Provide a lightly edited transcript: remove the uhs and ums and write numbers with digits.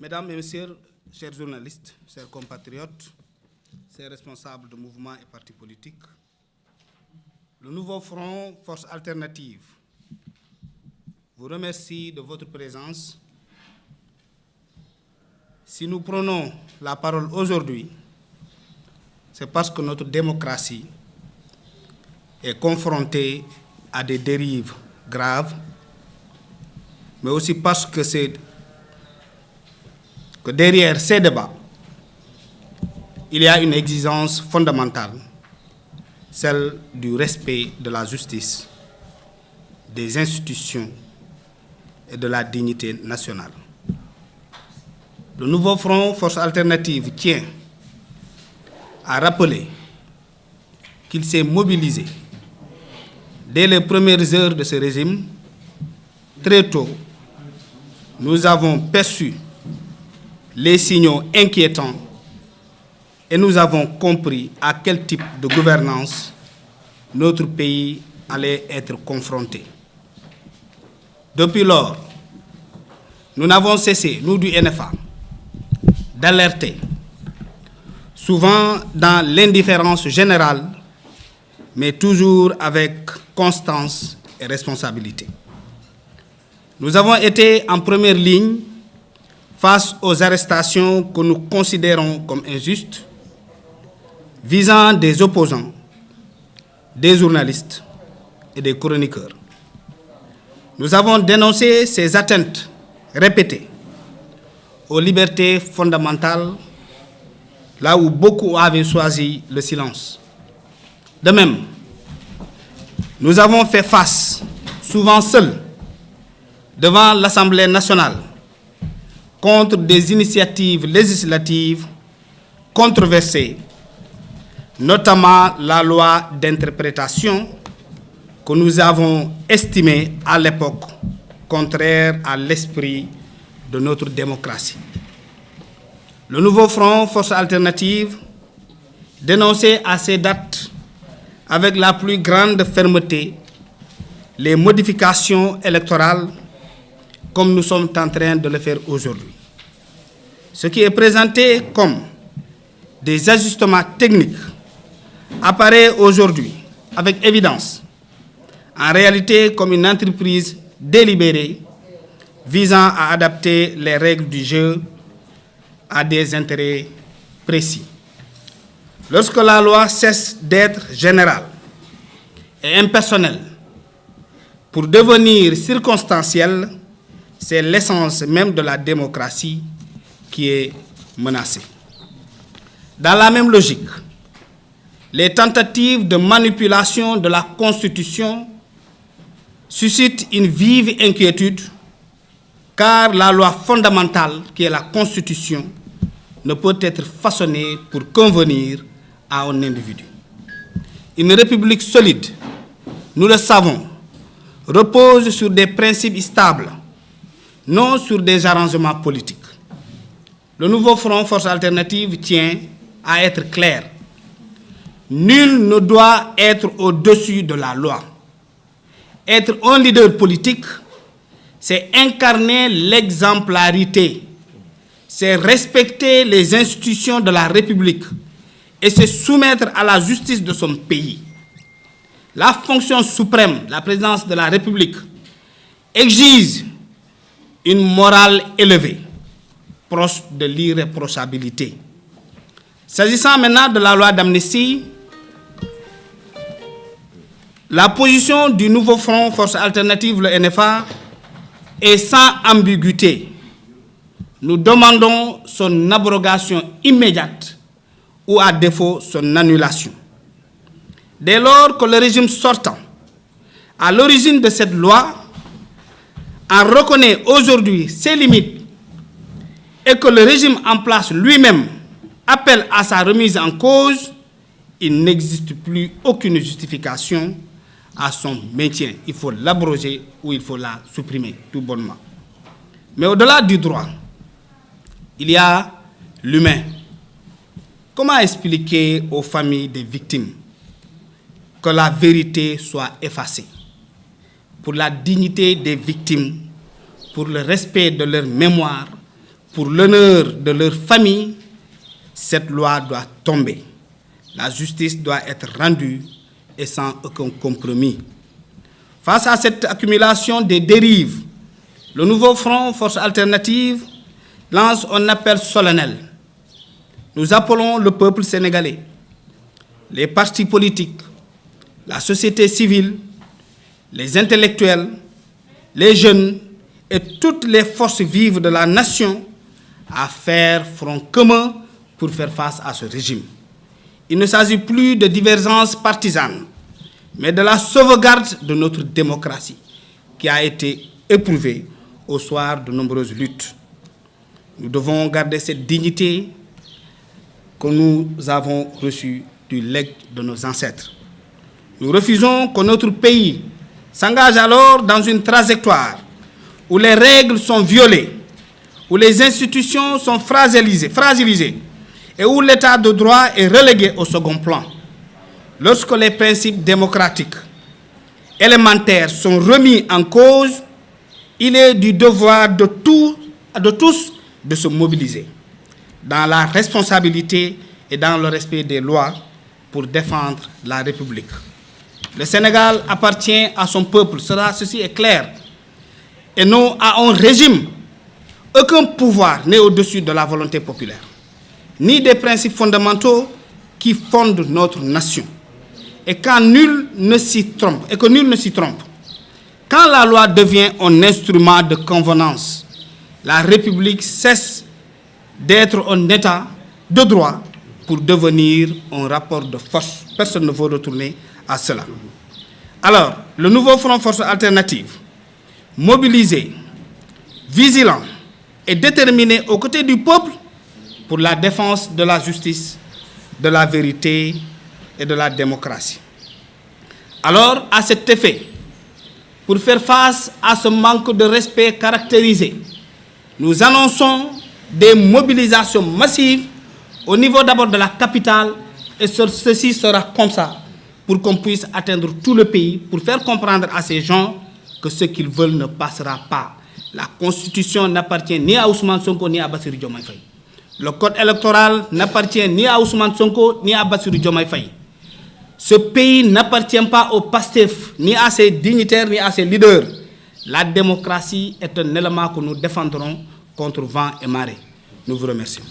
Mesdames et messieurs, chers journalistes, chers compatriotes, chers responsables de mouvements et partis politiques, le nouveau front Force Alternative vous remercie de votre présence. Si nous prenons la parole aujourd'hui, c'est parce que notre démocratie est confrontée à des dérives graves, mais aussi parce que derrière ces débats, il y a une exigence fondamentale, celle du respect de la justice, des institutions et de la dignité nationale. Le nouveau front Force Alternative tient à rappeler qu'il s'est mobilisé dès les premières heures de ce régime. Très tôt, nous avons perçu les signaux inquiétants et nous avons compris à quel type de gouvernance notre pays allait être confronté. Depuis lors, nous n'avons cessé, nous du NFA, d'alerter, souvent dans l'indifférence générale, mais toujours avec constance et responsabilité. Nous avons été en première ligne face aux arrestations que nous considérons comme injustes, visant des opposants, des journalistes et des chroniqueurs. Nous avons dénoncé ces atteintes répétées aux libertés fondamentales, là où beaucoup avaient choisi le silence. De même, nous avons fait face, souvent seuls, devant l'Assemblée nationale, contre des initiatives législatives controversées, notamment la loi d'interprétation que nous avons estimée à l'époque contraire à l'esprit de notre démocratie. Le nouveau front Force Alternative dénonçait à ces dates avec la plus grande fermeté les modifications électorales comme nous sommes en train de le faire aujourd'hui. Ce qui est présenté comme des ajustements techniques apparaît aujourd'hui avec évidence, en réalité comme une entreprise délibérée visant à adapter les règles du jeu à des intérêts précis. Lorsque la loi cesse d'être générale et impersonnelle pour devenir circonstancielle, c'est l'essence même de la démocratie qui est menacée. Dans la même logique, les tentatives de manipulation de la Constitution suscitent une vive inquiétude, car la loi fondamentale, qui est la Constitution, ne peut être façonnée pour convenir à un individu. Une république solide, nous le savons, repose sur des principes stables, non sur des arrangements politiques. Le nouveau front Force Alternative tient à être clair. Nul ne doit être au-dessus de la loi. Être un leader politique, c'est incarner l'exemplarité, c'est respecter les institutions de la République et se soumettre à la justice de son pays. La fonction suprême, la présidence de la République, exige une morale élevée, proche de l'irréprochabilité. S'agissant maintenant de la loi d'amnistie, la position du nouveau front Force Alternative, le NFA, est sans ambiguïté. Nous demandons son abrogation immédiate ou à défaut son annulation. Dès lors que le régime sortant, à l'origine de cette loi, en reconnaît aujourd'hui ses limites et que le régime en place lui-même appelle à sa remise en cause, il n'existe plus aucune justification à son maintien. Il faut l'abroger ou il faut la supprimer, tout bonnement. Mais au-delà du droit, il y a l'humain. Comment expliquer aux familles des victimes que la vérité soit effacée pour la dignité des victimes, pour le respect de leur mémoire, pour l'honneur de leur famille, cette loi doit tomber. La justice doit être rendue et sans aucun compromis. Face à cette accumulation des dérives, le nouveau Front Force Alternative lance un appel solennel. Nous appelons le peuple sénégalais, les partis politiques, la société civile, les intellectuels, les jeunes et toutes les forces vives de la nation à faire front commun pour faire face à ce régime. Il ne s'agit plus de divergences partisanes, mais de la sauvegarde de notre démocratie qui a été éprouvée au soir de nombreuses luttes. Nous devons garder cette dignité que nous avons reçue du legs de nos ancêtres. Nous refusons que notre pays s'engage alors dans une trajectoire où les règles sont violées, où les institutions sont fragilisées et où l'état de droit est relégué au second plan. Lorsque les principes démocratiques élémentaires sont remis en cause, il est du devoir de tous de se mobiliser dans la responsabilité et dans le respect des lois pour défendre la République. Le Sénégal appartient à son peuple, ceci est clair, et non à un régime. Aucun pouvoir n'est au-dessus de la volonté populaire, ni des principes fondamentaux qui fondent notre nation. Et que nul ne s'y trompe. Quand la loi devient un instrument de convenance, la République cesse d'être un État de droit pour devenir un rapport de force. Personne ne veut retourner à cela. Alors, le nouveau Front Force Alternative, mobilisé, vigilant et déterminé aux côtés du peuple pour la défense de la justice, de la vérité et de la démocratie. Alors, à cet effet, pour faire face à ce manque de respect caractérisé, nous annonçons des mobilisations massives au niveau d'abord de la capitale, et ceci sera comme ça, pour qu'on puisse atteindre tout le pays, pour faire comprendre à ces gens que ce qu'ils veulent ne passera pas. La Constitution n'appartient ni à Ousmane Sonko ni à Bassirou Diomaye Faye. Le code électoral n'appartient ni à Ousmane Sonko ni à Bassirou Diomaye Faye. Ce pays n'appartient pas au PASTEF, ni à ses dignitaires, ni à ses leaders. La démocratie est un élément que nous défendrons contre vent et marée. Nous vous remercions.